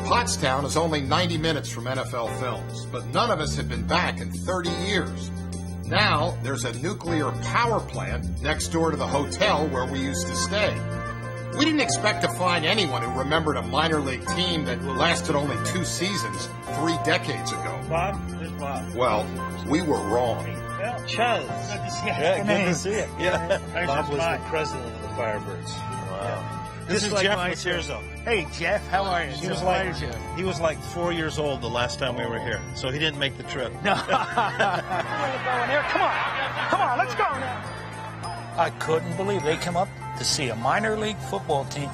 Pottstown is only 90 minutes from NFL Films, but none of us have been back in 30 years. Now, there's a nuclear power plant next door to the hotel where we used to stay. We didn't expect to find anyone who remembered a minor league team that lasted only 2 seasons 3 decades ago. Bob? There's Bob. Well, we were wrong. Well, Chuz. Good to see you. Yeah, good to see you. Yeah. Bob was the president of the Firebirds. Wow. This is like Jeff my Materzo. Hey, Jeff, how are you? He was like 4 years old the last time we were here, so he didn't make the trip. No. Where you going there? Come on. Come on, let's go now. I couldn't believe they come up to see a minor league football team.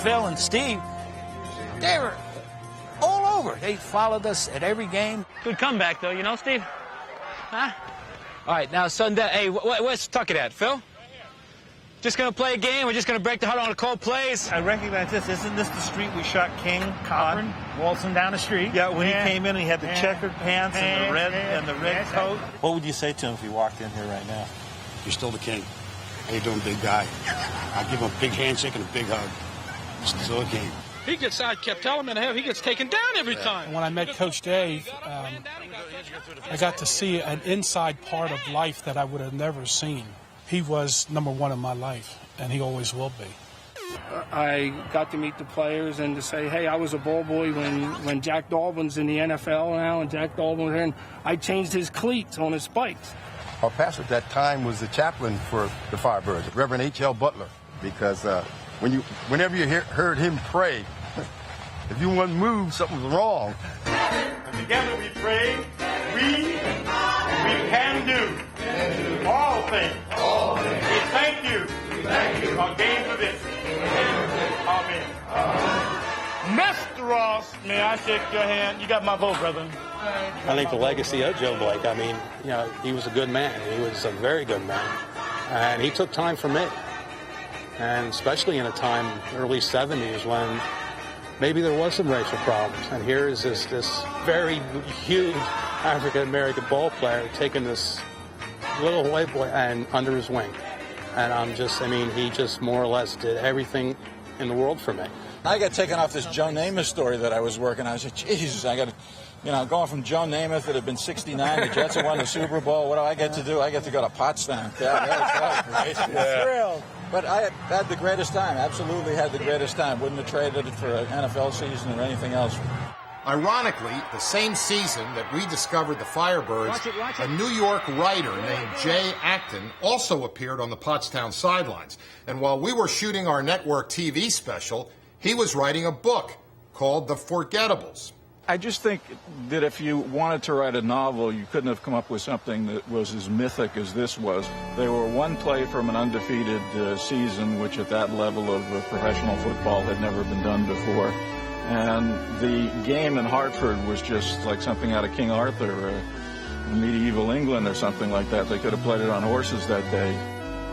Phil and Steve, they were all over. They followed us at every game. Good comeback, though, you know, Steve? Huh? All right, now, Sunday, hey, where's Tuckett at, Phil? Just going to play a game? We're just going to break the huddle on a cold plays? I recognize this. Isn't this the street we shot King on? Waltzing down the street. Yeah, when he came in, he had the checkered pants and the red coat. What would you say to him if he walked in here right now? You're still the king. How you doing, big guy? I'll give him a big handshake and a big hug. Still a king. He gets, I kept telling him, he gets taken down every time. When I met Coach Dave, I got to see an inside part of life that I would have never seen. He was number one in my life, and he always will be. I got to meet the players and to say, hey, I was a ball boy when Jack Dolbin's in the NFL now, and Jack Dolbin was here, and I changed his cleats on his spikes. Our pastor at that time was the chaplain for the Firebirds, Reverend H.L. Butler, because whenever you heard him pray, if you wouldn't move, something was wrong. And together we pray, we can do all things. We thank you. Our game for this. Amen. Mr. Ross, may I shake your hand? You got my vote, brother. I think the legacy of Joe Blake, I mean, you know, he was a good man. He was a very good man. And he took time for me. And especially in a time, early 70s, when maybe there was some racial problems. And here is this very huge African-American ball player taking this little white boy and under his wing. And he just more or less did everything in the world for me. I got taken off this Joe Namath story that I was working on. I said, Jesus, I got to, going from Joe Namath that had been 69, the Jets had won the Super Bowl. What do I get to do? I get to go to Pottstown. Yeah, that was right. Yeah. Thrilled. But I had the greatest time, absolutely had the greatest time. Wouldn't have traded it for an NFL season or anything else. Ironically, the same season that we discovered the Firebirds, a New York writer named Jay Acton also appeared on the Pottstown sidelines. And while we were shooting our network TV special, he was writing a book called The Forgettables. I just think that if you wanted to write a novel, you couldn't have come up with something that was as mythic as this was. They were one play from an undefeated season, which at that level of professional football had never been done before. And the game in Hartford was just like something out of King Arthur or medieval England or something like that. They could have played it on horses that day.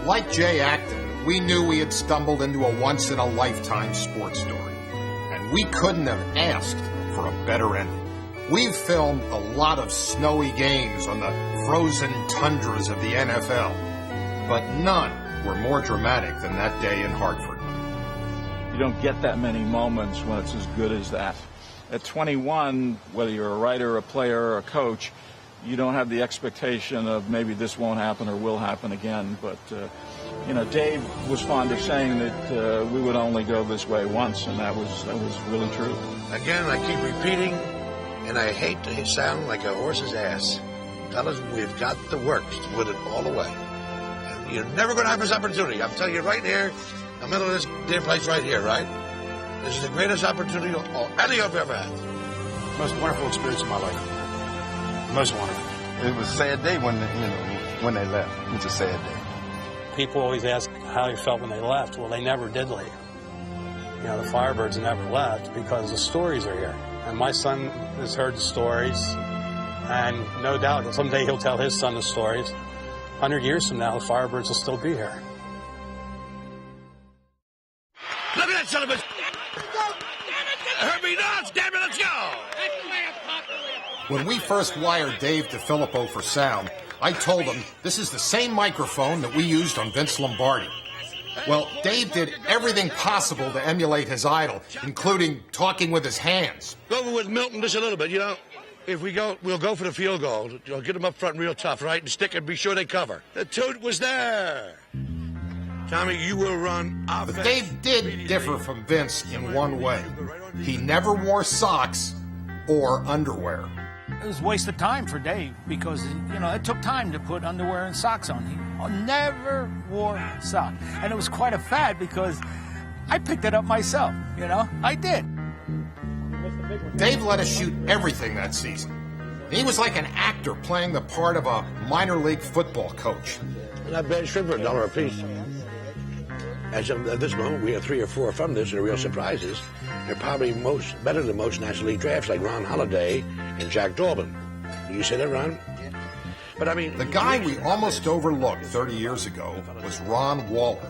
Like Jay Acton, we knew we had stumbled into a once-in-a-lifetime sports story. And we couldn't have asked for a better ending. We've filmed a lot of snowy games on the frozen tundras of the NFL, but none were more dramatic than that day in Hartford. You don't get that many moments when it's as good as that. At 21, whether you're a writer, a player, or a coach, you don't have the expectation of maybe this won't happen or will happen again. But, Dave was fond of saying that we would only go this way once, and that was really true. Again, I keep repeating, and I hate to sound like a horse's ass. Tell us we've got the works to put it all the way. And you're never going to have this opportunity. I'm telling you right here, in the middle of this dear place right here, right? This is the greatest opportunity any of you ever had. Most wonderful experience of my life. Most wonderful. It was a sad day when they left. It's a sad day. People always ask how they felt when they left. Well, they never did leave. The Firebirds never left because the stories are here. And my son has heard the stories, and no doubt that someday he'll tell his son the stories. 100 years from now, the Firebirds will still be here. Look at that son of a... Herbie Nuts, damn it, let's go! When we first wired Dave DeFilippo for sound, I told him this is the same microphone that we used on Vince Lombardi. Well, Dave did everything possible to emulate his idol, including talking with his hands. Go over with Milton just a little bit, you know. If we go, we'll go for the field goal. You'll get them up front real tough, right? And stick and be sure they cover. The toot was there. Tommy, you will run offense. But Dave did differ from Vince in one way. He never wore socks or underwear. It was a waste of time for Dave because, you know, it took time to put underwear and socks on. He never wore socks. And it was quite a fad because I picked it up myself, you know. I did. Dave let us shoot everything that season. He was like an actor playing the part of a minor league football coach. And I bench for $1 a piece. At this moment, we have 3 or 4 from this, and the real surprises. They're probably better than most National League drafts, like Ron Holiday and Jack Dolbin. Did you say that, Ron? But I mean, the guy we almost overlooked 30 years ago was Ron Waller.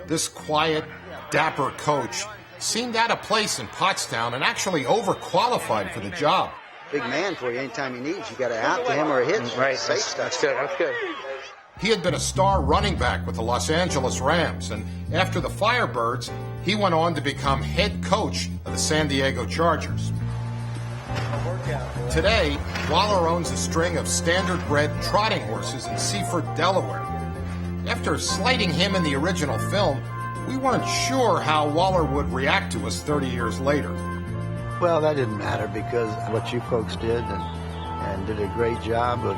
This quiet, dapper coach seemed out of place in Pottstown and actually overqualified for the job. Big man for you anytime he needs. You got to out to him or a hit. Right, that's good. That's good. He had been a star running back with the Los Angeles Rams, and after the Firebirds, he went on to become head coach of the San Diego Chargers. Today, Waller owns a string of standard-bred trotting horses in Seaford, Delaware. After slighting him in the original film, we weren't sure how Waller would react to us 30 years later. Well, that didn't matter because what you folks did and did a great job of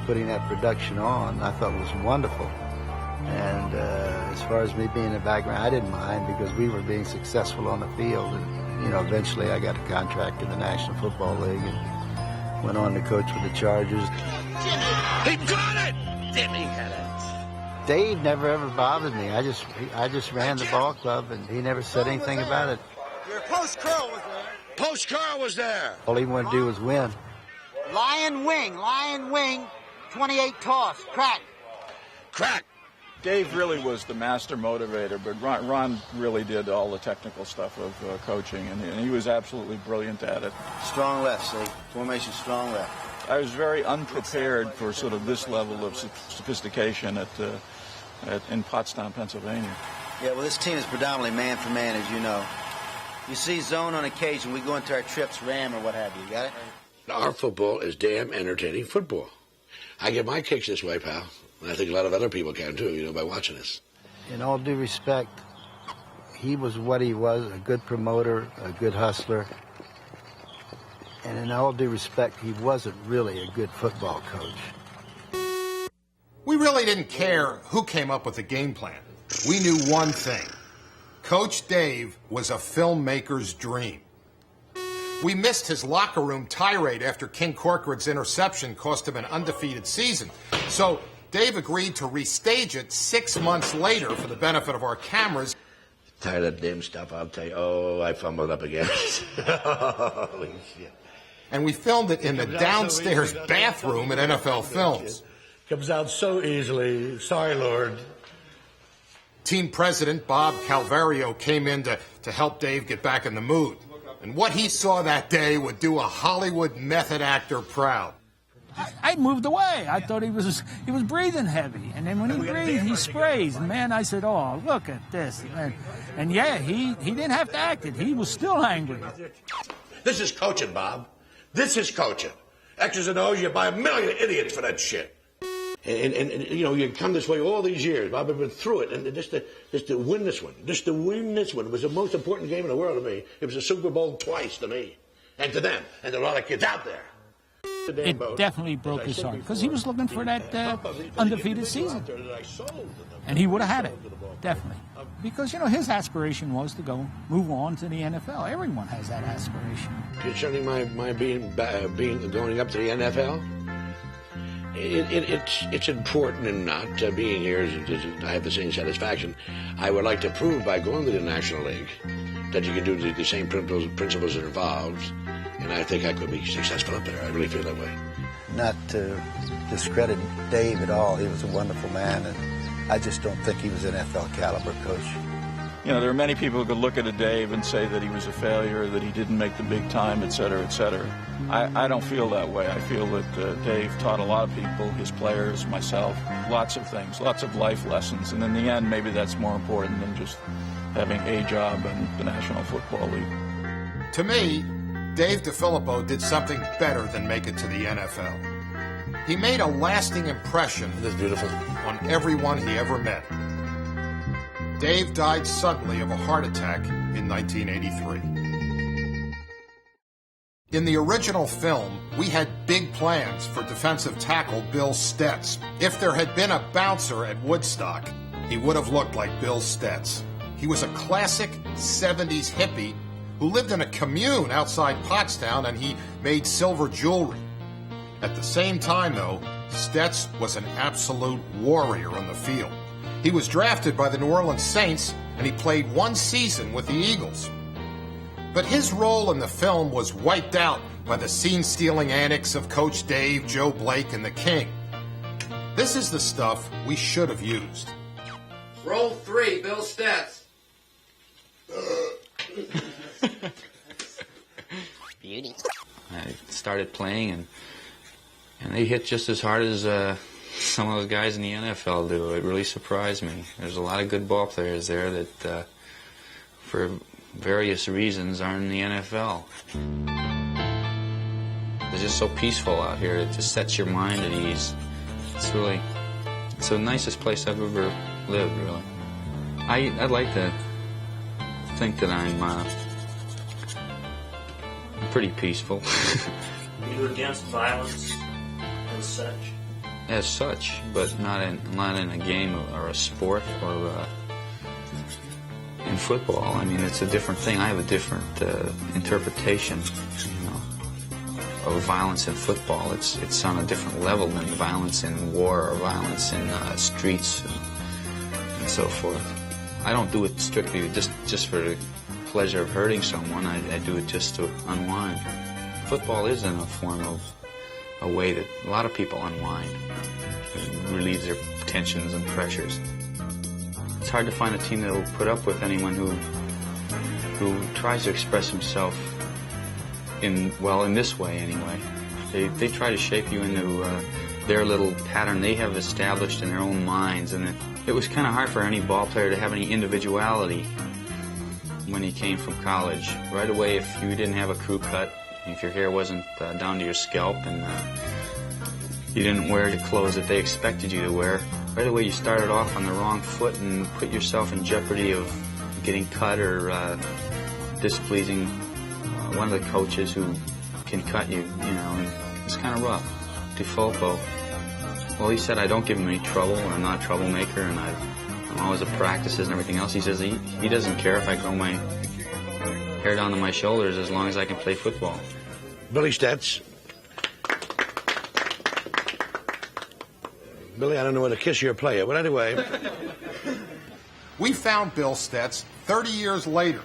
putting that production on, I thought was wonderful. And as far as me being in the background, I didn't mind because we were being successful on the field. And, you know, eventually I got a contract in the National Football League and went on to coach with the Chargers. He got it! Jimmy had it. Dave never ever bothered me. I just ran the ball club and he never said anything about it. Your Post Curl was there. Post Curl was there. All he wanted to do was win. Lion wing, 28 toss, crack. Crack. Dave really was the master motivator, but Ron really did all the technical stuff of coaching, and he was absolutely brilliant at it. Strong left, see? Formation strong left. I was very unprepared for sort of this level of sophistication in Pottstown, Pennsylvania. Yeah, well, this team is predominantly man-for-man, as you know. You see zone on occasion. We go into our trips, ram or what have you. Got it? Our football is damn entertaining football. I get my kicks this way, pal. And I think a lot of other people can, too, you know, by watching this. In all due respect, he was what he was, a good promoter, a good hustler. And in all due respect, he wasn't really a good football coach. We really didn't care who came up with the game plan. We knew one thing. Coach Dave was a filmmaker's dream. We missed his locker room tirade after King Corcoran's interception cost him an undefeated season. So Dave agreed to restage it 6 months later for the benefit of our cameras. Tired of that damn stuff, I'll tell you. Oh, I fumbled up again. Holy shit. And we filmed it in the downstairs bathroom at NFL Films. Comes out so easily. Sorry, Lord. Team president Bob Calvario came in to help Dave get back in the mood. And what he saw that day would do a Hollywood method actor proud. I moved away. I thought he was breathing heavy. And then when he breathed, he sprays. And, man, I said, oh, look at this. And yeah, he didn't have to act it. He was still angry. This is coaching, Bob. This is coaching. X's and O's, you buy a million idiots for that shit. And you know, you come this way all these years. Bob, I've been through it. And just to win this one. Just to win this one. It was the most important game in the world to me. It was a Super Bowl twice to me. And to them. And to a lot of kids out there. It definitely broke his heart because he was looking for that undefeated season. And he would have had it, definitely. Because, you know, his aspiration was to move on to the NFL. Everyone has that aspiration. Concerning my going up to the NFL, it's important and not being here. I have the same satisfaction. I would like to prove by going to the National League that you can do the same principles that are involved. And I think I could be successful up there. I really feel that way. Not to discredit Dave at all. He was a wonderful man, and I just don't think he was an NFL caliber coach. you know, there are many people who could look at a Dave and say that he was a failure, that he didn't make the big time, et cetera, et cetera. I don't feel that way. I feel that Dave taught a lot of people, his players, myself, lots of things, lots of life lessons. And in the end, maybe that's more important than just having a job in the National Football League. To me, Dave DeFilippo did something better than make it to the NFL. He made a lasting impression on everyone he ever met. Dave died suddenly of a heart attack in 1983. In the original film, we had big plans for defensive tackle Bill Stetz. If there had been a bouncer at Woodstock, he would have looked like Bill Stetz. He was a classic 70s hippie who lived in a commune outside Pottstown, and he made silver jewelry. At the same time, though, Stetz was an absolute warrior on the field. He was drafted by the New Orleans Saints, and he played one season with the Eagles. But his role in the film was wiped out by the scene-stealing antics of Coach Dave, Joe Blake, and the King. This is the stuff we should have used. Roll 3, Bill Stetz. Beauty. I started playing, and they hit just as hard as some of those guys in the NFL do. It really surprised me. There's a lot of good ball players there that, for various reasons, aren't in the NFL. It's just so peaceful out here. It just sets your mind at ease. It's the nicest place I've ever lived, really. I'd like to think that I'm pretty peaceful. Are you against violence as such? As such, but not in a game or a sport or in football. I mean, it's a different thing. I have a different interpretation, of violence in football. It's on a different level than violence in war or violence in streets and so forth. I don't do it strictly just for the pleasure of hurting someone. I do it just to unwind. Football is in a form of a way that a lot of people unwind and relieve their tensions and pressures. It's hard to find a team that will put up with anyone who tries to express himself in this way anyway. They try to shape you into their little pattern they have established in their own minds, and it was kind of hard for any ball player to have any individuality when he came from college. Right away, if you didn't have a crew cut, if your hair wasn't down to your scalp, and you didn't wear the clothes that they expected you to wear, right away you started off on the wrong foot and put yourself in jeopardy of getting cut or displeasing one of the coaches who can cut you, and it's kind of rough. DeFilippo, well, he said I don't give him any trouble, and I'm not a troublemaker, and I'm always at practices and everything else. He says he doesn't care if I grow my hair down to my shoulders as long as I can play football. Billy Stetz. Billy, I don't know whether to kiss you or play it, but anyway. We found Bill Stetz 30 years later,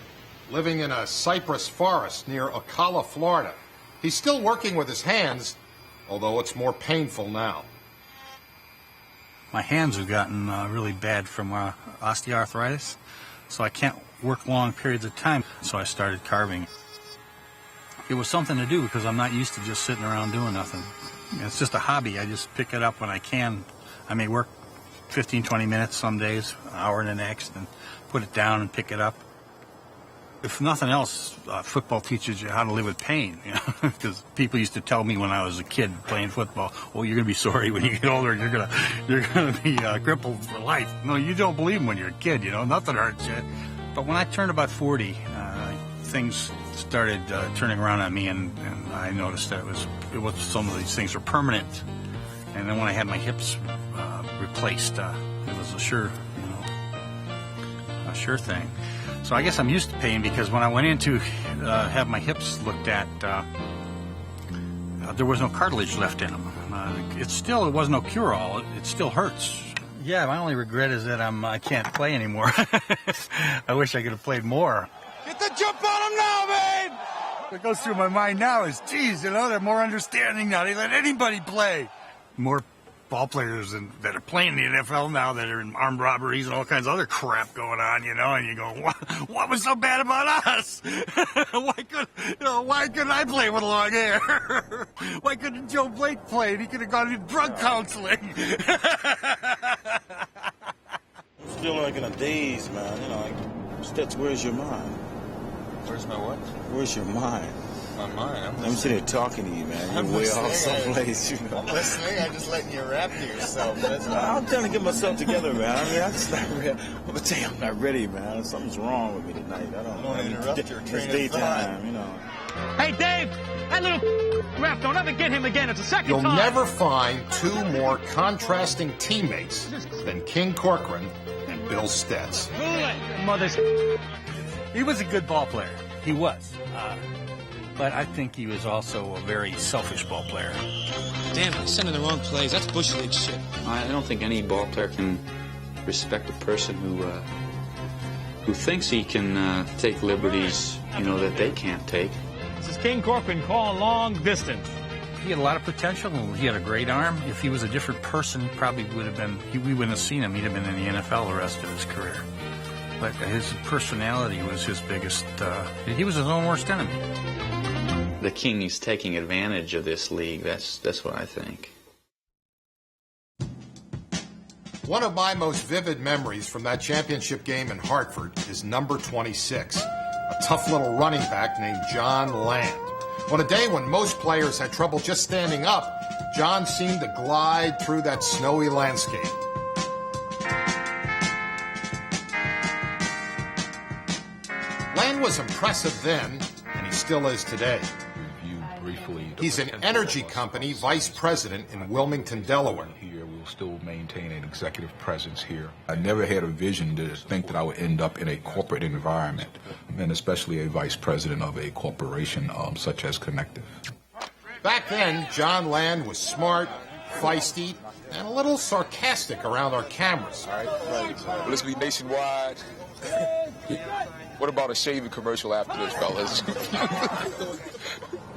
living in a cypress forest near Ocala, Florida. He's still working with his hands, although it's more painful now. My hands have gotten really bad from osteoarthritis, so I can't work long periods of time, so I started carving. It was something to do because I'm not used to just sitting around doing nothing. It's just a hobby. I just pick it up when I can. I may work 15, 20 minutes some days, an hour the next, and put it down and pick it up. If nothing else, football teaches you how to live with pain, because people used to tell me when I was a kid playing football, "Oh, you're going to be sorry when you get older. You're going to be crippled for life." No, you don't believe them when you're a kid. Nothing hurts you. But when I turned about 40, things started turning around on me, and I noticed that it was some of these things were permanent. And then when I had my hips replaced, it was a sure thing. So I guess I'm used to pain, because when I went in to have my hips looked at, there was no cartilage left in them. It was no cure-all. It still hurts. Yeah, my only regret is that I can't play anymore. I wish I could have played more. Get the jump on him now, man! What goes through my mind now is, geez, they're more understanding now. They let anybody play. More ball players that are playing in the NFL now that are in armed robberies and all kinds of other crap going on, and you go, what was so bad about us? Why couldn't I play with long hair? Why couldn't Joe Blake play? He could have gone to drug counseling. I'm still like in a daze, man. Stets, where's your mind? Where's my what? Where's your mind? My mind? I'm sitting here talking to you, man. You're way off someplace, I'm listening. I'm just letting you rap to yourself. I'm trying to get myself together, man. I'm just not ready. I'm going to tell you, I'm not ready, man. Something's wrong with me tonight. I don't want to interrupt your train of daytime, Hey, Dave, that little ref, don't ever get him again. It's the second You'll time. never find two more contrasting teammates than King Corcoran and Bill Stets. Mother's. He was a good ball player. He was. But I think he was also a very selfish ball player. Damn, he's sending the wrong plays. That's Bush League shit. I don't think any ball player can respect a person who thinks he can take liberties, that they can't take. This is King Corcoran calling long distance. He had a lot of potential. He had a great arm. If he was a different person, he probably would have been, we wouldn't have seen him. He'd have been in the NFL the rest of his career. But his personality was his biggest, he was his own worst enemy. The King is taking advantage of this league. That's what I think. One of my most vivid memories from that championship game in Hartford is number 26, a tough little running back named John Land. On a day when most players had trouble just standing up, John seemed to glide through that snowy landscape. Land was impressive then, and he still is today. He's an energy company vice president in Wilmington, Delaware. Here, we'll still maintain an executive presence here. I never had a vision to think that I would end up in a corporate environment, and especially a vice president of a corporation such as Connective. Back then, John Land was smart, feisty, and a little sarcastic around our cameras. All right. Well, this will be nationwide. What about a shaving commercial after this, fellas?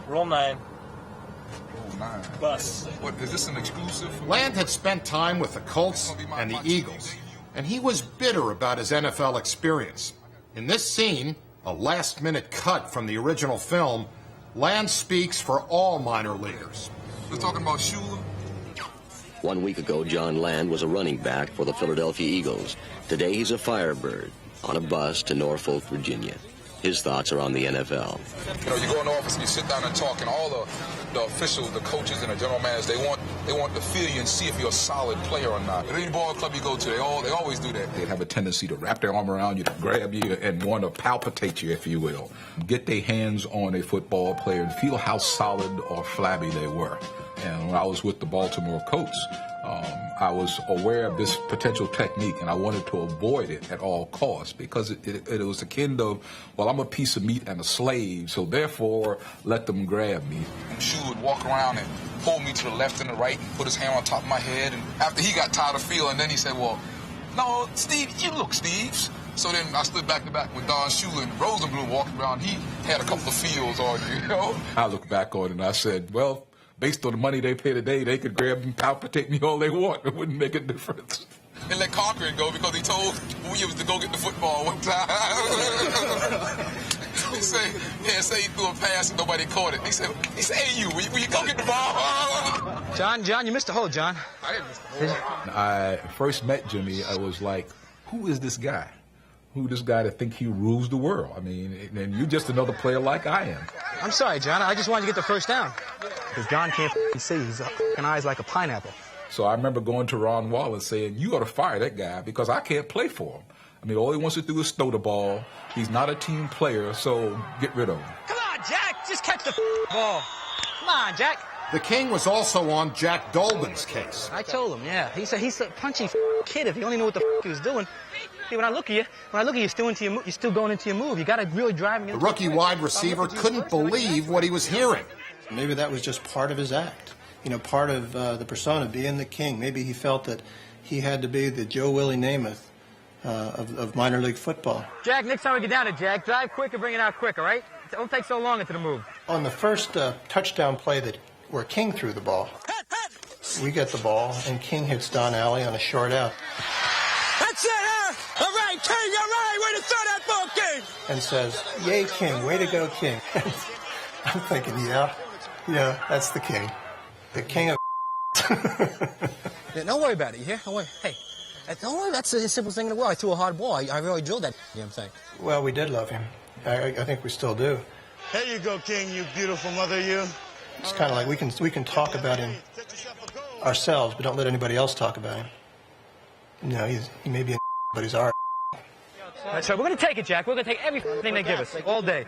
Roll 9. Roll 9. Bus. What, is this an exclusive? Land had spent time with the Colts and the Eagles, and he was bitter about his NFL experience. In this scene, a last-minute cut from the original film, Land speaks for all minor leaguers. We're talking about Shula. 1 week ago, John Land was a running back for the Philadelphia Eagles. Today, he's a Firebird on a bus to Norfolk, Virginia. His thoughts are on the NFL. You go in the office and you sit down and talk, and all the officials, the coaches, and the general managers, they want to feel you and see if you're a solid player or not. At any ball club you go to, they always do that. They have a tendency to wrap their arm around you, to grab you, and want to palpitate you, if you will. Get their hands on a football player and feel how solid or flabby they were. And when I was with the Baltimore Colts, I was aware of this potential technique, and I wanted to avoid it at all costs because it was akin to, well, I'm a piece of meat and a slave, so therefore let them grab me. Shula would walk around and pull me to the left and the right and put his hand on top of my head. And after he got tired of feeling, then he said, well, no, Steve, you look, Steve. So then I stood back to back with Don Shula and Rosenblum walking around. He had a couple of feels on you, I looked back on it and I said, well, based on the money they pay today, they could grab and palpitate me all they want. It wouldn't make a difference. And let Cochran go because he told Williams to go get the football one time. He say he threw a pass and nobody caught it. He said, hey, will you go get the ball? John, you missed a hole, John. I didn't miss the hole. I first met Jimmy, I was like, who is this guy? Who this guy to think he rules the world? I mean, and you're just another player like I am. I'm sorry, John. I just wanted to get the first down. Because John can't see. His eyes like a pineapple. So I remember going to Ron Wallace saying, you ought to fire that guy because I can't play for him. I mean, all he wants to do is throw the ball. He's not a team player, so get rid of him. Come on, Jack. Just catch the ball. Come on, Jack. The King was also on Jack Dolbin's case. I told him, yeah. He said he's a punchy kid if he only knew what the he was doing. See, when I look at you, you're still going into your move. You got to really drive me. The rookie wide receiver couldn't believe what he was hearing. Maybe that was just part of his act. Part of the persona, being the King. Maybe he felt that he had to be the Joe Willie Namath of minor league football. Jack, next time we get down to Jack, drive quick and bring it out quick, all right? Don't take so long into the move. On the first touchdown play where King threw the ball, We get the ball, and King hits Don Alley on a short out. That's it, huh? All right, King, all right. Way to throw that ball, King. And says, "Yay, King! Way to go, King!" I'm thinking, yeah, that's the King, the King of. Yeah, don't worry about it. You hear? Don't worry. Hey, don't worry. That's the simplest thing in the world. I threw a hard ball. I really drilled that damn thing. Well, we did love him. I think we still do. There you go, King. You beautiful mother, you. It's kind of like we can talk about him ourselves, but don't let anybody else talk about him. He may be a but he's our. That's right. We're going to take it, Jack. We're going to take everything they give us all day.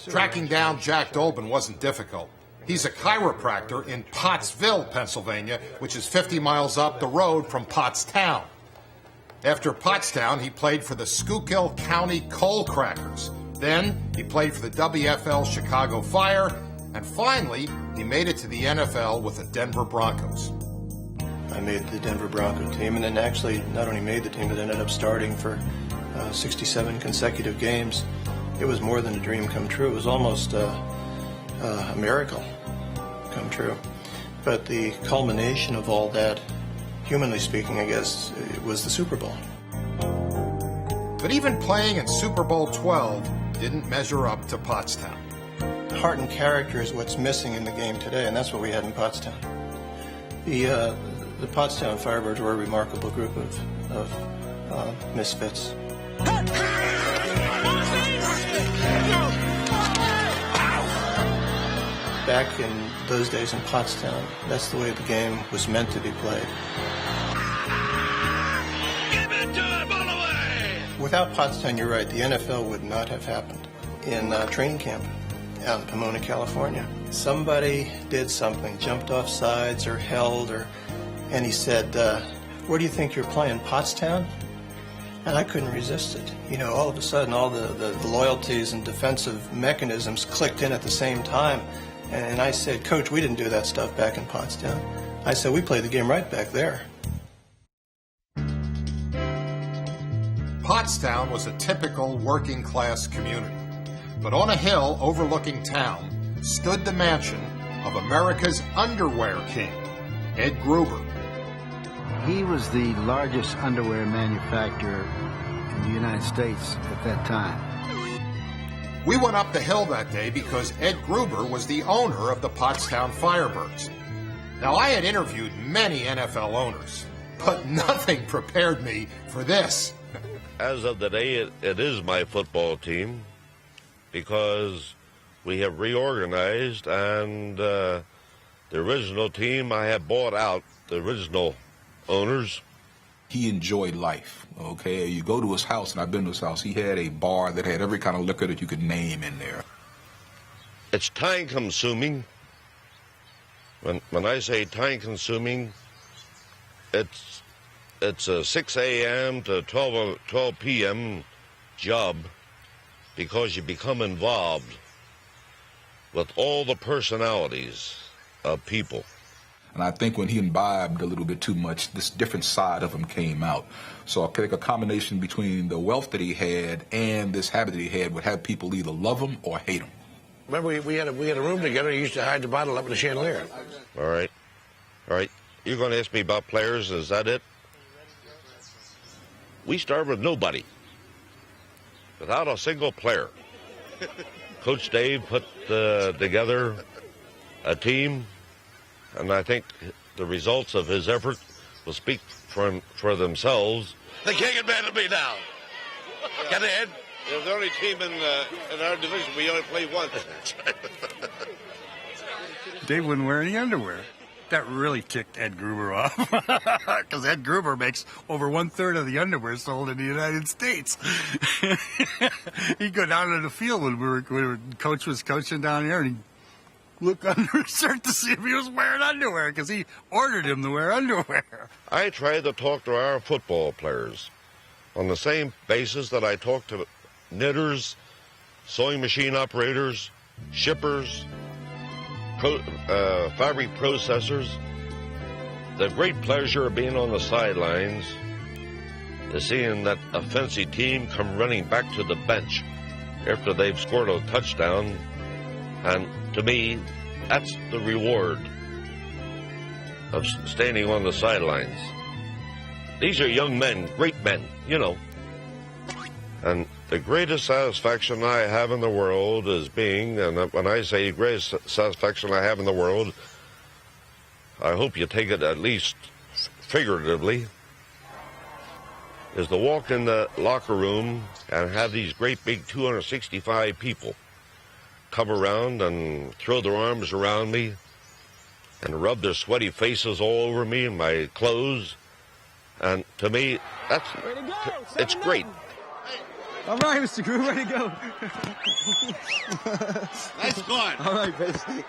Tracking down Jack Dolbin wasn't difficult. He's a chiropractor in Pottsville, Pennsylvania, which is 50 miles up the road from Pottstown. After Pottstown, he played for the Schuylkill County Coal Crackers. Then he played for the WFL Chicago Fire. And finally, he made it to the NFL with the Denver Broncos. I made the Denver Bronco team, and then actually not only made the team, but ended up starting for 67 consecutive games. It was more than a dream come true. It was almost a miracle come true. But the culmination of all that, humanly speaking, I guess, it was the Super Bowl. But even playing in Super Bowl 12 didn't measure up to Pottstown. Heart and character is what's missing in the game today, and that's what we had in Pottstown. The Pottstown Firebirds were a remarkable group of misfits. Back in those days in Pottstown, that's the way the game was meant to be played. Without Pottstown, you're right, the NFL would not have happened. In training camp out in Pomona, California, somebody did something, jumped off sides or held, and he said, "Where do you think you're playing, Pottstown?" And I couldn't resist it. All of a sudden, all the loyalties and defensive mechanisms clicked in at the same time. And I said, "Coach, we didn't do that stuff back in Pottstown." I said, "We played the game right back there." Pottstown was a typical working-class community. But on a hill overlooking town stood the mansion of America's underwear king, Ed Gruber. He was the largest underwear manufacturer in the United States at that time. We went up the hill that day because Ed Gruber was the owner of the Pottstown Firebirds. Now, I had interviewed many NFL owners, but nothing prepared me for this. As of today, it is my football team because we have reorganized, and the original team, I have bought out the original owners. He enjoyed life, okay? You go to his house, and I've been to his house, he had a bar that had every kind of liquor that you could name in there. It's time-consuming. When I say time-consuming, it's a 6 a.m. to 12 p.m. job because you become involved with all the personalities of people. And I think when he imbibed a little bit too much, this different side of him came out. So I think a combination between the wealth that he had and this habit that he had would have people either love him or hate him. Remember, we had a room together. He used to hide the bottle up in the chandelier. All right. You're going to ask me about players, is that it? We started with nobody, without a single player. Coach Dave put together a team, and I think the results of his effort will speak for themselves. They can't get mad at me now. Get ahead. They're the only team in our division. We only play once. Dave wouldn't wear any underwear. That really ticked Ed Gruber off, because Ed Gruber makes over 1/3 of the underwear sold in the United States. He'd go down to the field when Coach was coaching down there, and he'd look under his shirt to see if he was wearing underwear, because he ordered him to wear underwear. I try to talk to our football players on the same basis that I talk to knitters, sewing machine operators, shippers, fabric processors. The great pleasure of being on the sidelines is seeing that offensive team come running back to the bench after they've scored a touchdown, and to me, that's the reward. of standing on the sidelines. These are young men, great men, you know. And the greatest satisfaction I have in the world is being, and when I say greatest satisfaction I have in the world, I hope you take it at least figuratively, is to walk in the locker room and have these great big 265 people come around and throw their arms around me and rub their sweaty faces all over me and my clothes. And to me, it's great. All right, Mr. Grew, way to go. Nice guard. All right, baby.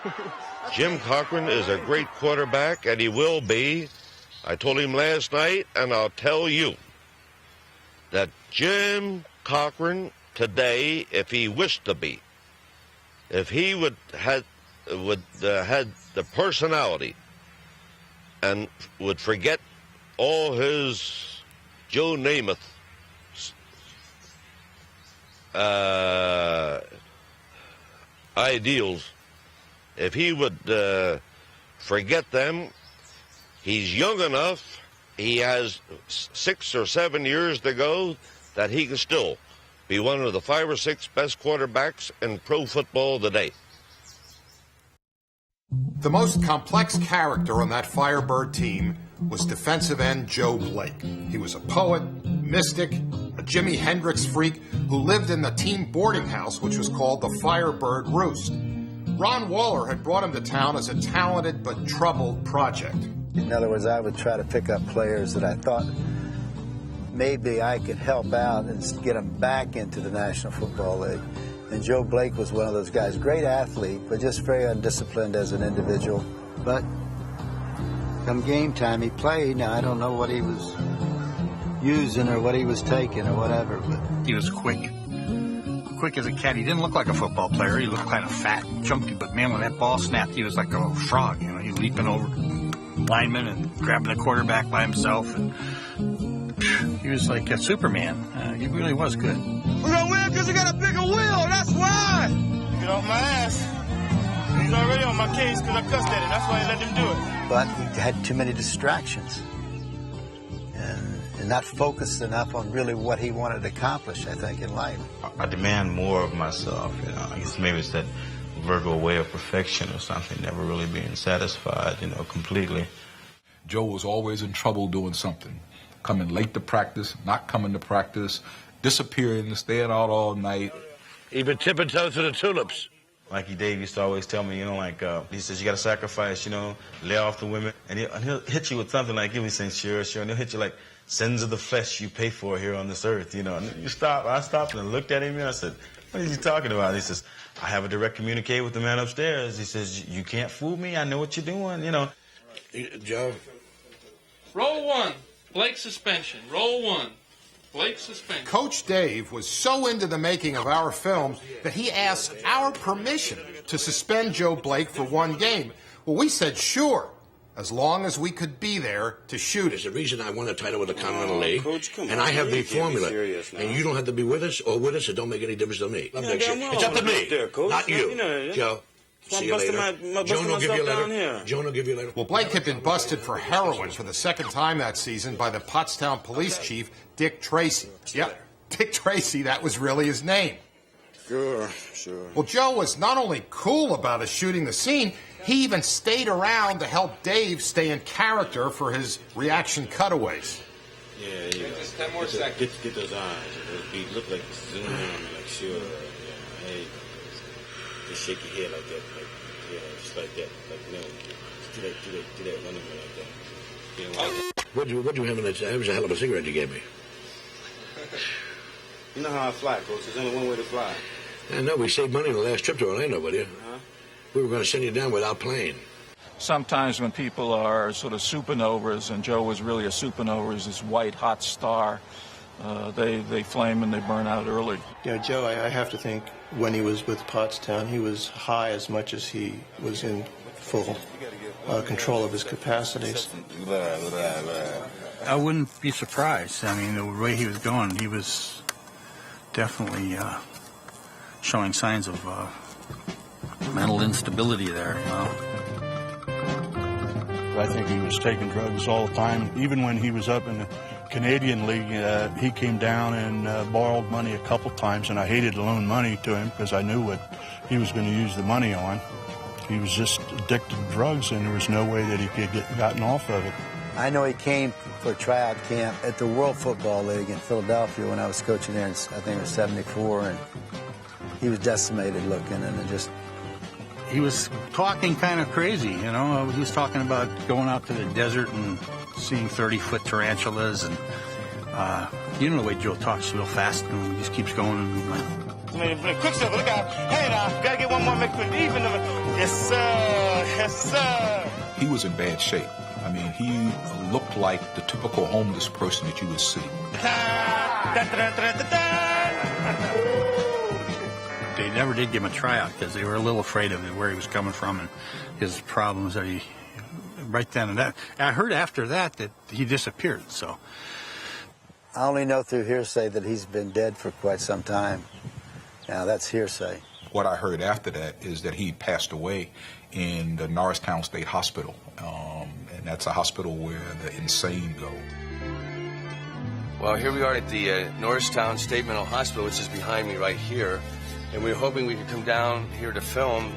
Jim Cochran is a great quarterback, and he will be. I told him last night, and I'll tell you, that Jim Cochran today, if he wished to be, if he had the personality and would forget all his Joe Namath ideals, if he would forget them, he's young enough, he has 6 or 7 years to go, that he can still be one of the 5 or 6 best quarterbacks in pro football today. The most complex character on that Firebird team was defensive end Joe Blake. He was a poet, mystic, a Jimi Hendrix freak who lived in the team boarding house, which was called the Firebird Roost. Ron Waller had brought him to town as a talented but troubled project. In other words, I would try to pick up players that I thought maybe I could help out and get them back into the National Football League. And Joe Blake was one of those guys, great athlete, but just very undisciplined as an individual. But come game time, he played. Now, I don't know what he was using or what he was taking or whatever. But he was quick as a cat. He didn't look like a football player. He looked kind of fat and chunky, but man, when that ball snapped, he was like a little frog. You know, he leaping over linemen and grabbing the quarterback by himself. And he was like a Superman. He really was good. We're going to win because we got a bigger wheel. That's why. Get off my ass. He's already on my case because I cussed at him. That's why I let him do it. But he had too many distractions and not focused enough on really what he wanted to accomplish, I think, in life. I demand more of myself. You know, I guess maybe it's that Virgo way of perfection or something, never really being satisfied, you know, completely. Joe was always in trouble doing something. Coming late to practice, not coming to practice, disappearing, staying out all night. Even tipping toes to the tulips. Mikey Dave used to always tell me, you know, like, he says, you got to sacrifice, you know, lay off the women. And he'll hit you with something like, he'll be saying, sure, sure. And he'll hit you like, sins of the flesh you pay for here on this earth, you know. And I stopped and looked at him and I said, what is he talking about? He says, I have a direct communicate with the man upstairs. He says, you can't fool me. I know what you're doing, you know. Joe? Roll 1. Blake suspension. Roll 1. Blake suspension. Coach Dave was so into the making of our films that he asked our permission to suspend Joe Blake for 1 game. Well, we said sure, as long as we could be there to shoot it. There's a reason I won a title with the Continental League, Coach, and I have the formula. And you don't have to be with us or with us. It don't make any difference to me. It's up to me, there, Coach. Not you, Joe. See you later. Joan will give you a letter. Joan will give you a letter. Well, Blake had been busted for heroin for the 2nd time that season by the Pottstown police chief, Dick Tracy. Yep, Dick Tracy, that was really his name. Sure. Well, Joe was not only cool about us shooting the scene, he even stayed around to help Dave stay in character for his reaction cutaways. Yeah. Just 10 more seconds. Get those eyes. Those feet look like zoom in on me, like sure. Yeah, hey. Just shake your head like that, like, yeah, just like that, like, you know, do that one of them like that. Yeah, What'd you have in that? That was a hell of a cigarette you gave me. You know how I fly, Coach. There's only one way to fly. I know. We saved money on the last trip to Orlando with you. Uh-huh. We were going to send you down without plane. Sometimes when people are sort of supernovas, and Joe was really a supernova, is this white hot star, they flame and they burn out early. You know, Joe, I have to think when he was with Pottstown, he was high as much as he was in full control of his capacities. I wouldn't be surprised. I mean, the way he was going, he was definitely showing signs of mental instability there. I think he was taking drugs all the time. Even when he was up in the Canadian League, he came down and borrowed money a couple times, and I hated to loan money to him because I knew what he was going to use the money on. He was just addicted to drugs, and there was no way that he could get gotten off of it. I know he came for a tryout camp at the World Football League in Philadelphia when I was coaching there, I think it was '74, and he was decimated looking, and it just... He was talking kind of crazy, you know. He was talking about going out to the desert and seeing 30-foot tarantulas, and you know the way Joe talks real fast, and he just keeps going and like... Quicksilver, look out. Hey, now, gotta get one more make it even. Yes, sir. Yes, sir. He was in bad shape. I mean, he looked like the typical homeless person that you would see. They never did give him a tryout because they were a little afraid of where he was coming from and his problems. That right then and that. I heard after that he disappeared. So I only know through hearsay that he's been dead for quite some time. Now that's hearsay. What I heard after that is that he passed away in the Norristown State Hospital, and that's a hospital where the insane go. Well, here we are at the Norristown State Mental Hospital, which is behind me right here, and we were hoping we could come down here to film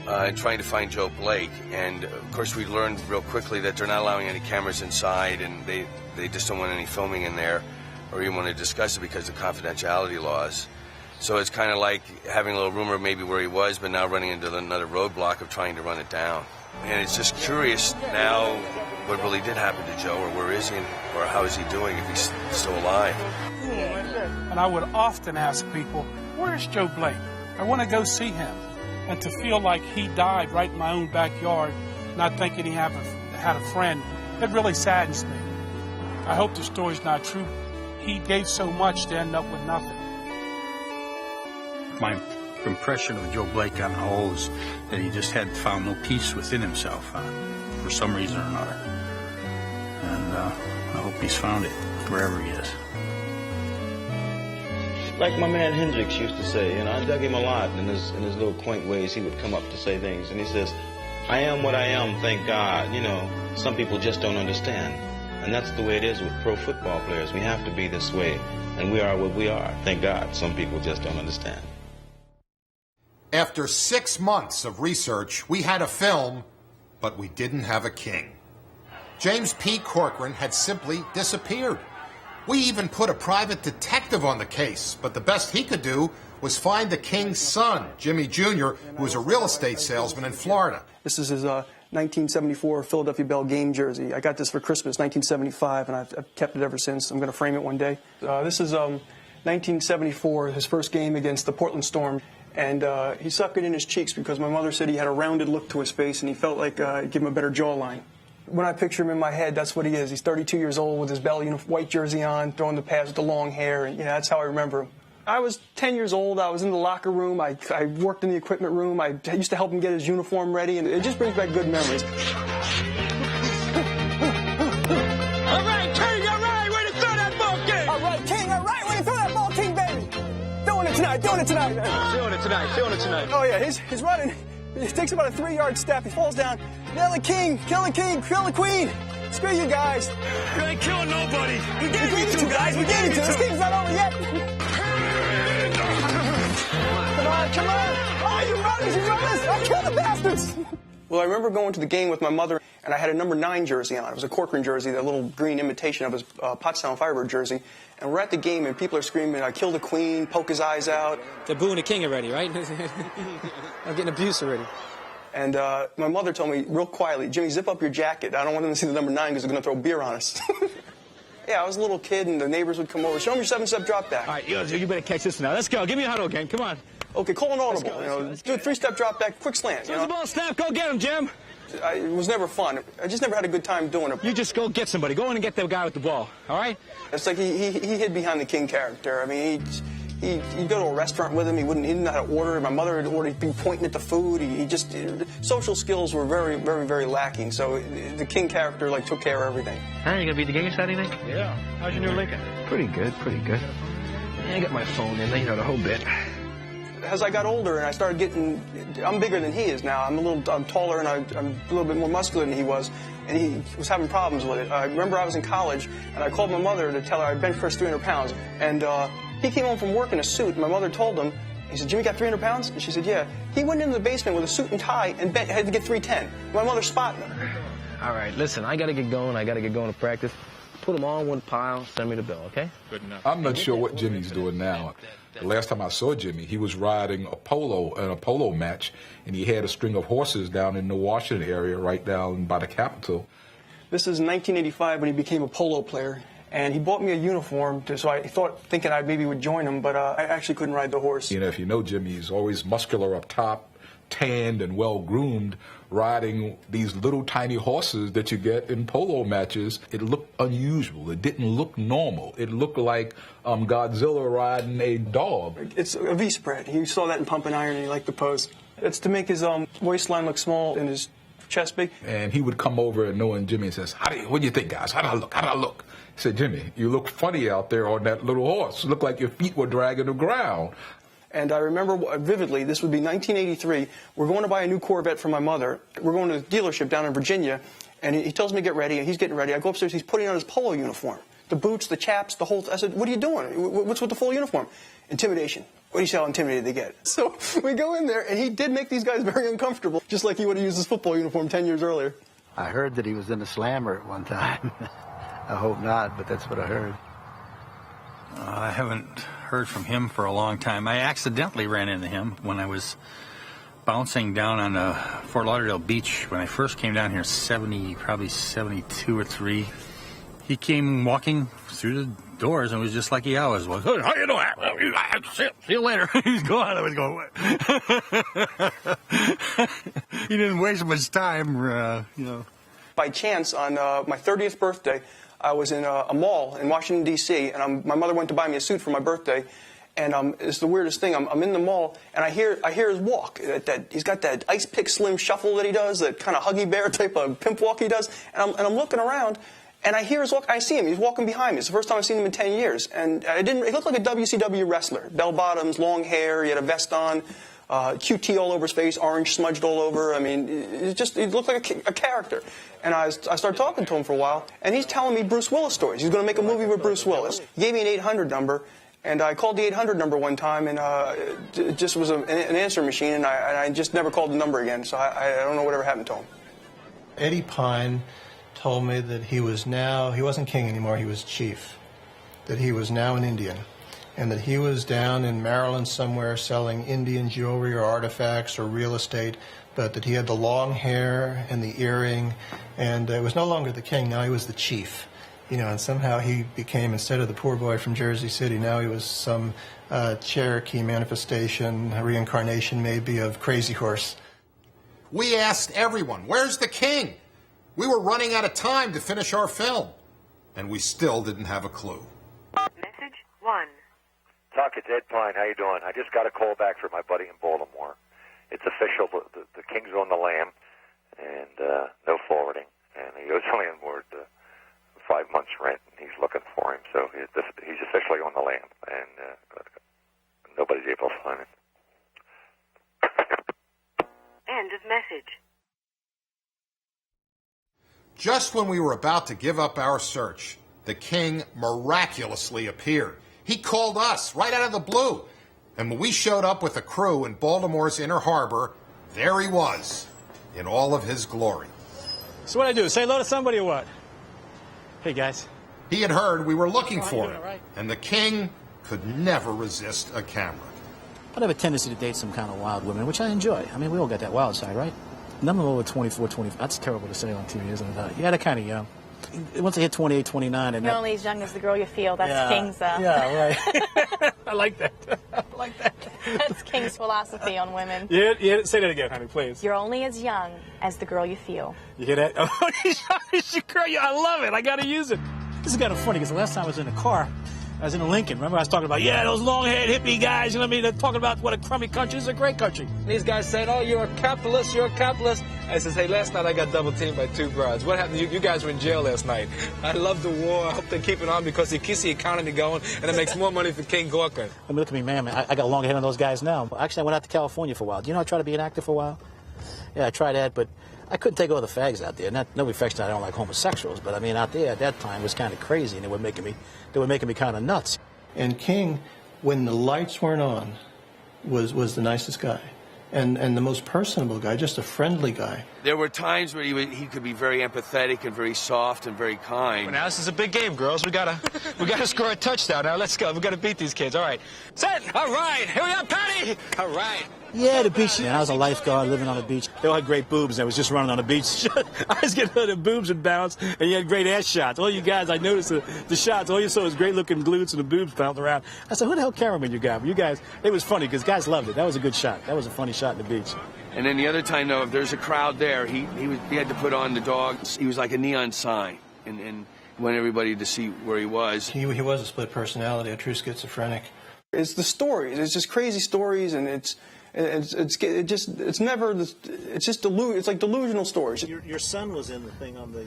and trying to find Joe Blake. And of course, we learned real quickly that they're not allowing any cameras inside, and they just don't want any filming in there, or even want to discuss it because of confidentiality laws. So it's kind of like having a little rumor maybe where he was, but now running into another roadblock of trying to run it down. And it's just curious now what really did happen to Joe, or where is he, or how is he doing, if he's still alive. And I would often ask people, where's Joe Blake? I want to go see him. And to feel like he died right in my own backyard, not thinking he had a friend, it really saddens me. I hope the story's not true. He gave so much to end up with nothing. My impression of Joe Blake on the whole is that he just had found no peace within himself for some reason or another. And I hope he's found it wherever he is. Like my man Hendrix used to say, you know, I dug him a lot in his little quaint ways. He would come up to say things, and he says, I am what I am, thank God. You know, some people just don't understand. And that's the way it is with pro football players. We have to be this way, and we are what we are. Thank God, some people just don't understand. After 6 months of research, we had a film, but we didn't have a king. James P. Corcoran had simply disappeared. We even put a private detective on the case, but the best he could do was find the king's son, Jimmy Jr., who was a real estate salesman in Florida. This is his 1974 Philadelphia Bell game jersey. I got this for Christmas, 1975, and I've kept it ever since. I'm going to frame it one day. This is 1974, his first game against the Portland Storm. And he sucked it in his cheeks because my mother said he had a rounded look to his face and he felt like it'd give him a better jawline. When I picture him in my head, that's what he is. He's 32 years old with his Bell white jersey on, throwing the pass with the long hair, and that's how I remember him. I was 10 years old. I was in the locker room. I worked in the equipment room. I used to help him get his uniform ready, and it just brings back good memories. All right, King, all right, way to throw that ball, King. All right, King, all right, way to throw that ball, King, baby. Doing it tonight. Feeling it tonight. Oh, yeah, he's running. He takes about a 3-yard step. He falls down. Nail the king, kill the queen. Screw you guys. You ain't killing nobody. We gave you two, guys. We gave you two. This game's not over yet. Come on. Oh, you runners. I'll kill the bastards. Well, I remember going to the game with my mother, and I had a number 9 jersey on. It was a Corcoran jersey, that little green imitation of his Pottstown Firebird jersey. And we're at the game, and people are screaming, I kill the queen, poke his eyes out. They're booing the king already, right? I'm getting abused already. And my mother told me real quietly, Jimmy, zip up your jacket. I don't want them to see the number 9 because they're going to throw beer on us. Yeah, I was a little kid, and the neighbors would come over. Show them your 7-step drop back. All right, you better catch this now. Let's go. Give me a huddle again. Come on. Okay, call an audible. Do a 3-step drop back, quick slant. As soon as the ball snap, go get him, Jim. It was never fun. I just never had a good time doing it. You just go get somebody. Go in and get the guy with the ball, all right? It's like he hid behind the king character. I mean, he'd go to a restaurant with him. He didn't know how to order. My mother would order. He'd be pointing at the food. Social skills were very, very, very lacking. So the king character took care of everything. Huh? You gonna beat the game Saturday night? Yeah. How's your new Lincoln? Pretty good. Yeah, I got my phone in there, the whole bit. As I got older and I started getting, I'm bigger than he is now. I'm taller and I'm a little bit more muscular than he was, and he was having problems with it. I remember I was in college and I called my mother to tell her I bench pressed 300 pounds, and he came home from work in a suit. And my mother told him, he said, "Jimmy got 300 pounds?" And she said, "Yeah." He went into the basement with a suit and tie and had to get 310. My mother spotted him. All right, listen, I got to get going. I got to get going to practice. Put them all in one pile, send me the bill, okay? Good enough. I'm not sure what Jimmy's doing now. The last time I saw Jimmy, he was riding a polo in a polo match, and he had a string of horses down in the Washington area, right down by the Capitol. This is 1985 when he became a polo player, and he bought me a uniform, so I thinking I maybe would join him, but I actually couldn't ride the horse. You know, if you know Jimmy, he's always muscular up top, tanned and well-groomed, riding these little tiny horses that you get in polo matches. It looked unusual. It didn't look normal. It looked like Godzilla riding a dog. It's a V-spread. He saw that in Pump and Iron and he liked the pose. It's to make his waistline look small and his chest big. And he would come over and knowing Jimmy and says, what do you think, guys? How do I look? How do I look? He said, "Jimmy, you look funny out there on that little horse. You look like your feet were dragging the ground." And I remember vividly, this would be 1983. We're going to buy a new Corvette for my mother. We're going to the dealership down in Virginia, and he tells me to get ready, and he's getting ready. I go upstairs, he's putting on his polo uniform. The boots, the chaps, the whole... I said, "What are you doing? What's with the full uniform?" "Intimidation." "What do you see how intimidated they get?" So we go in there, and he did make these guys very uncomfortable, just like he would have used his football uniform 10 years earlier. I heard that he was in a slammer at one time. I hope not, but that's what I heard. I haven't heard from him for a long time. I accidentally ran into him when I was bouncing down on Fort Lauderdale Beach when I first came down here, probably 72 or 3. He came walking through the doors and was just like he always was. "Hey, how you doing? See you later." He's gone. I was going, he didn't waste much time, you know. By chance, on my 30th birthday, I was in a mall in Washington, D.C., and my mother went to buy me a suit for my birthday, and it's the weirdest thing. I'm in the mall, and I hear his walk. He's got that Ice Pick Slim shuffle that he does, that kind of Huggy Bear type of pimp walk he does, and I'm looking around, and I hear his walk. I see him. He's walking behind me. It's the first time I've seen him in 10 years, and he looked like a WCW wrestler. Bell bottoms, long hair, he had a vest on, QT all over his face, orange smudged all over. I mean, he looked like a character. And I started talking to him for a while, and he's telling me Bruce Willis stories. He's going to make a movie with Bruce Willis. He gave me an 800 number, and I called the 800 number one time, and it just was an answer machine, and I just never called the number again, so I don't know whatever happened to him. Eddie Pine told me that he wasn't king anymore, he was chief, that he was now an Indian, and that he was down in Maryland somewhere selling Indian jewelry or artifacts or real estate, but that he had the long hair and the earring, and it was no longer the king, now he was the chief. You know, and somehow he became, instead of the poor boy from Jersey City, now he was some Cherokee manifestation, a reincarnation maybe of Crazy Horse. We asked everyone, "Where's the king?" We were running out of time to finish our film, and we still didn't have a clue. Message 1. Tuck, it's Ed Pine. How you doing? I just got a call back from my buddy in Baltimore. It's official. The king's on the lam, and no forwarding. And he owes the landlord 5 months' rent, and he's looking for him. So he's officially on the lam, and nobody's able to find him. End of message. Just when we were about to give up our search, the king miraculously appeared. He called us right out of the blue. And when we showed up with a crew in Baltimore's Inner Harbor, there he was, in all of his glory. So what do I do, say hello to somebody or what? Hey, guys. He had heard we were looking for him, and the king could never resist a camera. I have a tendency to date some kind of wild women, which I enjoy. I mean, we all got that wild side, right? None of them over 24, 25. That's terrible to say on TV, isn't it? Yeah, they're kind of young. Once they hit 28, 29... and you're only as young as the girl you feel. That's King's... Yeah, right. I like that. I like that. That's King's philosophy on women. Yeah, say that again, honey, please. You're only as young as the girl you feel. You hear that? Oh, she's your girl. I love it. I got to use it. This is kind of funny because the last time I was in the car, I was in Lincoln. Remember I was talking about, yeah, those long-haired hippie guys, you know what I mean? They're talking about what a crummy country is, a great country. These guys saying, oh, you're a capitalist, you're a capitalist. I says, hey, last night I got double-teamed by 2 broads. What happened? You guys were in jail last night. I love the war. I hope they keep it on because it keeps the economy going and it makes more money for King Gawker. I mean, look at me, man. I got longer hair than those guys now. Actually, I went out to California for a while. Do you know I tried to be an actor for a while? Yeah, I tried that, but I couldn't take all the fags out there. No reflection, I don't like homosexuals, but I mean, out there at that time was kind of crazy, and they were making me kind of nuts. And King, when the lights weren't on, was the nicest guy. And the most personable guy, just a friendly guy. There were times where he could be very empathetic and very soft and very kind. Well, now this is a big game, girls. We gotta score a touchdown. Now let's go. We gotta beat these kids. All right, set. All right, here we are, Patty. All right. Yeah, the beach. And I was a lifeguard living on the beach. They all had great boobs. I was just running on the beach. I was getting the boobs would bounce, and you had great ass shots. All you guys, I noticed the shots. All you saw was great looking glutes and the boobs bouncing around. I said, who the hell cameraman you got? But you guys, it was funny because guys loved it. That was a good shot. That was a funny shot in the beach. And then the other time, though, if there's a crowd there, he had to put on the dog. He was like a neon sign, and want everybody to see where he was. He was a split personality, a true schizophrenic. It's the stories. It's just crazy stories, and it's like delusional stories. Your son was in the thing on the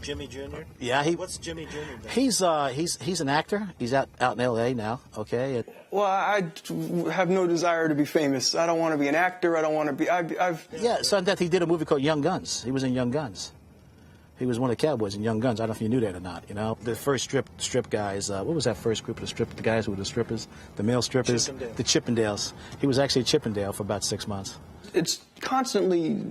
Jimmy Jr. Yeah, What's Jimmy Jr. doing? He's an actor. He's out in L.A. now. Okay. Well, I have no desire to be famous. I don't want to be an actor. I don't want to be. Yeah, so that he did a movie called Young Guns. He was in Young Guns. He was one of the cowboys in Young Guns. I don't know if you knew that or not. You know, the first strip guys. What was that first group of the guys who were the strippers, the male strippers, the Chippendales. He was actually a Chippendale for about 6 months. It's constantly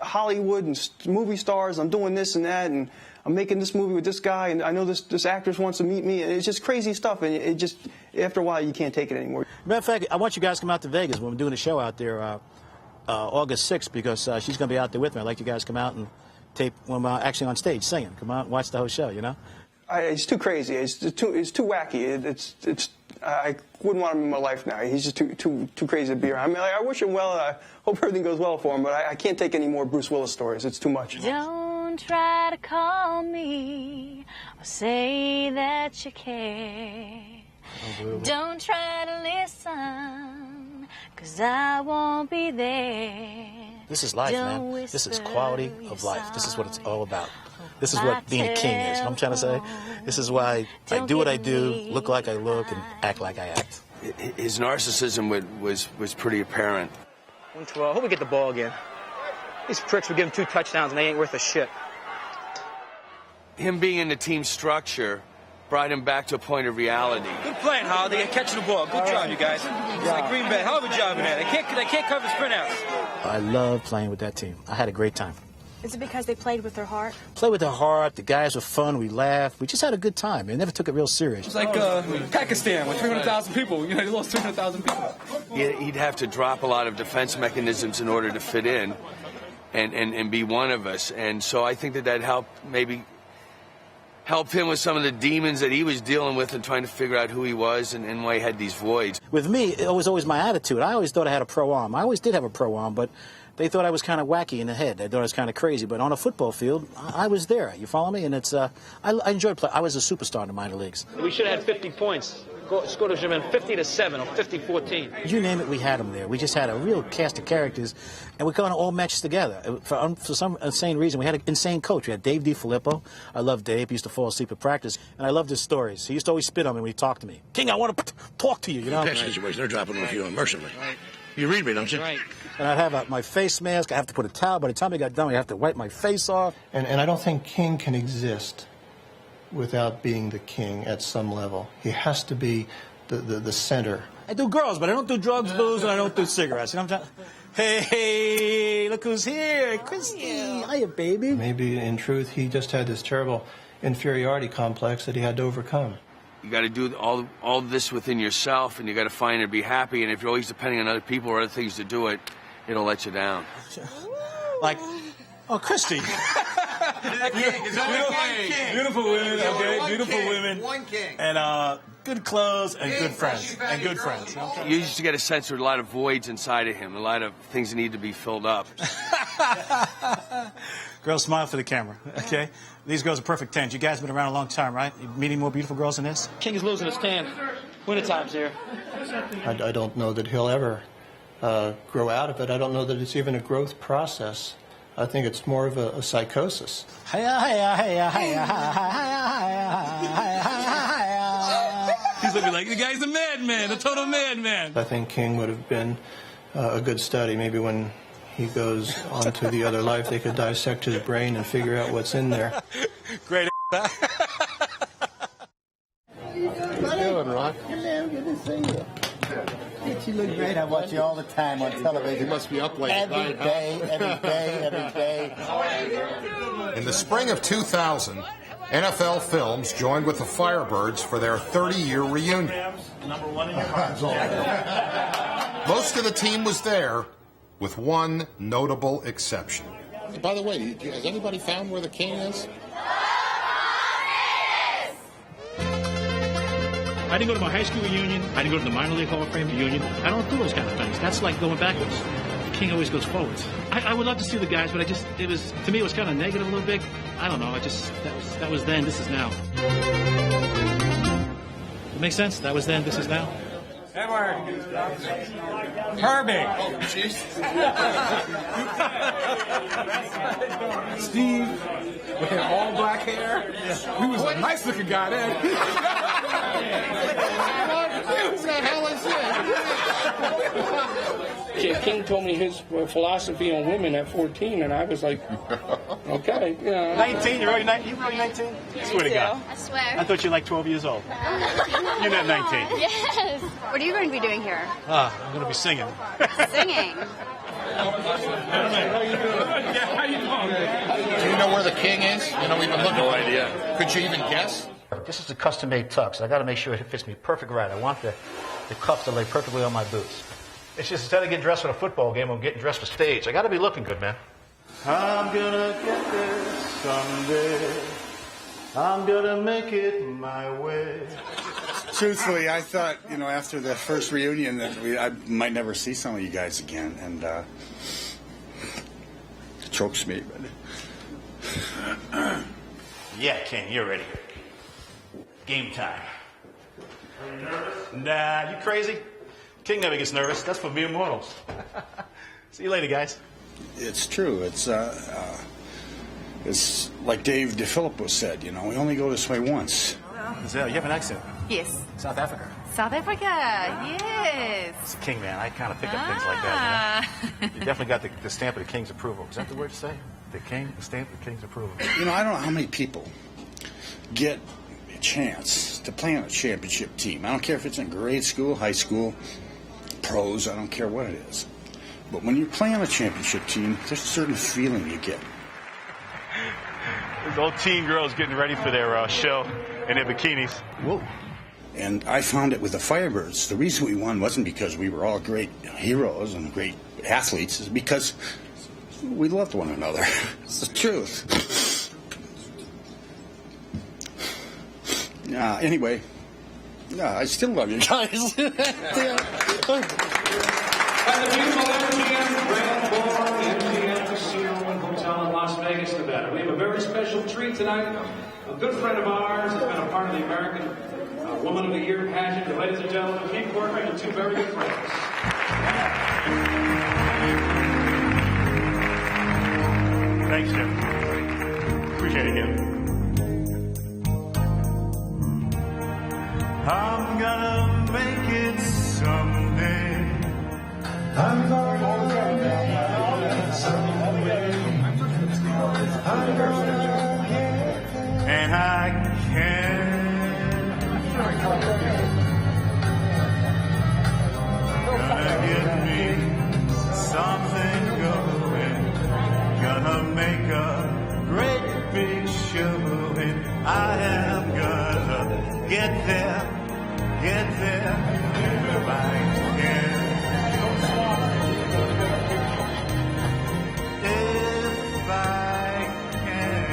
Hollywood and movie stars. I'm doing this and that, and I'm making this movie with this guy, and I know this actress wants to meet me. And it's just crazy stuff, and it just after a while you can't take it anymore. Matter of fact, I want you guys to come out to Vegas when we're doing a show out there August 6th because she's going to be out there with me. I'd like you guys to come out and tape when I'm actually on stage singing. Come out and watch the whole show, you know? It's too crazy. It's too wacky. I wouldn't want him in my life now. He's just too crazy to be around. I mean, I wish him well. I hope everything goes well for him, but I can't take any more Bruce Willis stories. It's too much. Don't try to call me or say that you care. Don't try to listen, 'cause I won't be there. This is life, man. This is quality of life. This is what it's all about. This is what being a king is. You know what I'm trying to say? This is why I do what I do, look like I look, and act like I act. His narcissism was pretty apparent. 112. I hope we get the ball again. These pricks would give him 2 touchdowns, and they ain't worth a shit. Him being in the team structure brought him back to a point of reality. Good playing, Holiday. You're catching the ball. Good job, you guys. It's like Green Bay. Hell of a job in there. They can't cover sprint outs. I love playing with that team. I had a great time. Is it because they played with their heart? Play with their heart. The guys were fun. We laughed. We just had a good time. They never took it real serious. It's like Pakistan with 300,000 people. You know, they lost 300,000 people. He'd have to drop a lot of defense mechanisms in order to fit in and be one of us. And so I think that helped him with some of the demons that he was dealing with and trying to figure out who he was and why he had these voids. With me, it was always my attitude. I always thought I had a pro arm. I always did have a pro arm, but they thought I was kind of wacky in the head. They thought I was kind of crazy. But on a football field, I was there. You follow me? And it's I enjoyed playing. I was a superstar in the minor leagues. We should have had 50 points. Scored should have been 50-7 or 50-14. You name it, we had them there. We just had a real cast of characters, and we kind of all matched together. For some insane reason, we had an insane coach. We had Dave DiFilippo. I loved Dave. He used to fall asleep at practice, and I loved his stories. He used to always spit on me when he talked to me. King, I want to talk to you, you know? That situation, they're dropping off you unmercifully. Right. You read me, don't you? Right. And I'd have my face mask. I have to put a towel. By the time I got done, I have to wipe my face off. And I don't think King can exist without being the king at some level. He has to be the center. I do girls, but I don't do drugs, booze, and I don't do cigarettes. You know what I'm saying? Hey, look who's here. Christy. Hiya, baby. Maybe, in truth, he just had this terrible inferiority complex that he had to overcome. You got to do all this within yourself, and you got to find and be happy. And if you're always depending on other people or other things to do it, it'll let you down. Like, oh, Christy. Beautiful women, okay? Beautiful women. One king. And good clothes and good friends. And good friends. You used to get a sense there were a lot of voids inside of him, a lot of things that need to be filled up. Girls, smile for the camera, okay? These girls are perfect 10s. You guys have been around a long time, right? You meeting more beautiful girls than this? King is losing his tan. Winter time's here. I don't know that he'll ever grow out of it. I don't know that it's even a growth process. I think it's more of a psychosis. He's looking like the guy's a madman, a total madman. I think King would have been a good study. Maybe when he goes on to the other life, they could dissect his brain and figure out what's in there. Great. How you doing, Ron? Hello, good to see you. You look great. I watch you all the time on television. You must be up late every day. In the spring of 2000, NFL Films joined with the Firebirds for their 30-year reunion. Most of the team was there, with one notable exception. By the way, has anybody found where the king is? I didn't go to my high school reunion. I didn't go to the minor league Hall of Fame reunion. I don't do those kind of things. That's like going backwards. The king always goes forwards. I would love to see the guys, but to me, it was kind of negative a little bit. I don't know. That was then, this is now. It makes sense? That was then, this is now. Edward. Herbie. Oh, jeez. Steve, with all black hair. He was a nice looking guy then. What the hell is this? King told me his philosophy on women at 14, and I was like, okay. Yeah. 19? You're really 19? I swear to God. I swear. I thought you were like 12 years old. You're not 19. Yes. What are you going to be doing here? I'm going to be singing. Singing. Do you know where the king is? You know, we've been looking. No idea. Could you even guess? This is a custom-made tux. I got to make sure it fits me perfect right. I want the cuff to lay perfectly on my boots. It's just instead of getting dressed for a football game, I'm getting dressed for stage. I got to be looking good, man. I'm gonna get there someday. I'm gonna make it my way. Truthfully, I thought, after the first reunion that I might never see some of you guys again, and it chokes me. But Yeah, King, you're ready. Game time. Are you nervous? Nah, you crazy? King never gets nervous. That's for mere mortals. See you later, guys. it's true. It's like Dave DeFilippo said, we only go this way once. Giselle, you have an accent. Yes. South Africa. South Africa, yes. It's King, man. I kind of pick up things like that, You definitely got the stamp of the King's approval. Is that the word to say? The stamp of the King's approval. I don't know how many people get a chance to play on a championship team. I don't care if it's in grade school, high school, pros, I don't care what it is. But when you play on a championship team, there's a certain feeling you get. Those old teen girls getting ready for their show in their bikinis. Whoa. And I found it with the Firebirds. The reason we won wasn't because we were all great heroes and great athletes. It's because we loved one another. It's the truth. Anyway, I still love you guys. And the beautiful MGM Grand Bar, MGM Casino and Hotel in Las Vegas, Nevada. We have a very special treat tonight. A good friend of ours has been a part of the American Woman of the Year pageant. Ladies and gentlemen, Kim Corcoran and two very good friends. Thanks, Jim. Appreciate it, Jim. I'm gonna make it someday. I'm gonna make it someday. I'm gonna get it. And I can. Gonna give me something going. Gonna make a great big showing. I am gonna get there if I can. If I can.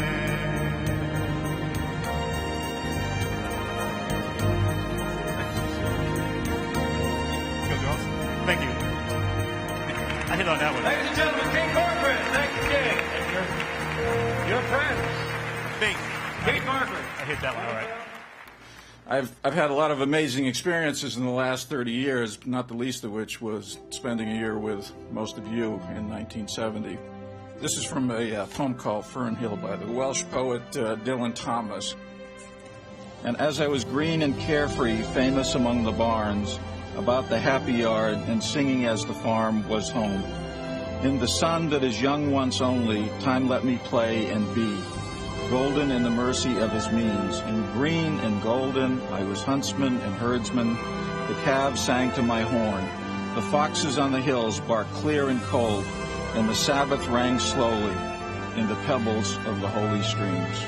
Good girls. Thank you. I hit on that one. Ladies and gentlemen, King Corcoran. Thank you, King. Your friend, Bing. Kate Barker. I hit that one, all right. I've had a lot of amazing experiences in the last 30 years, not the least of which was spending a year with most of you in 1970. This is from a poem called Fern Hill by the Welsh poet Dylan Thomas. And as I was green and carefree, famous among the barns, about the happy yard, and singing as the farm was home, in the sun that is young once only, time let me play and be, golden in the mercy of his means. In green and golden, I was huntsman and herdsman. The calves sang to my horn. The foxes on the hills barked clear and cold, and the Sabbath rang slowly in the pebbles of the holy streams.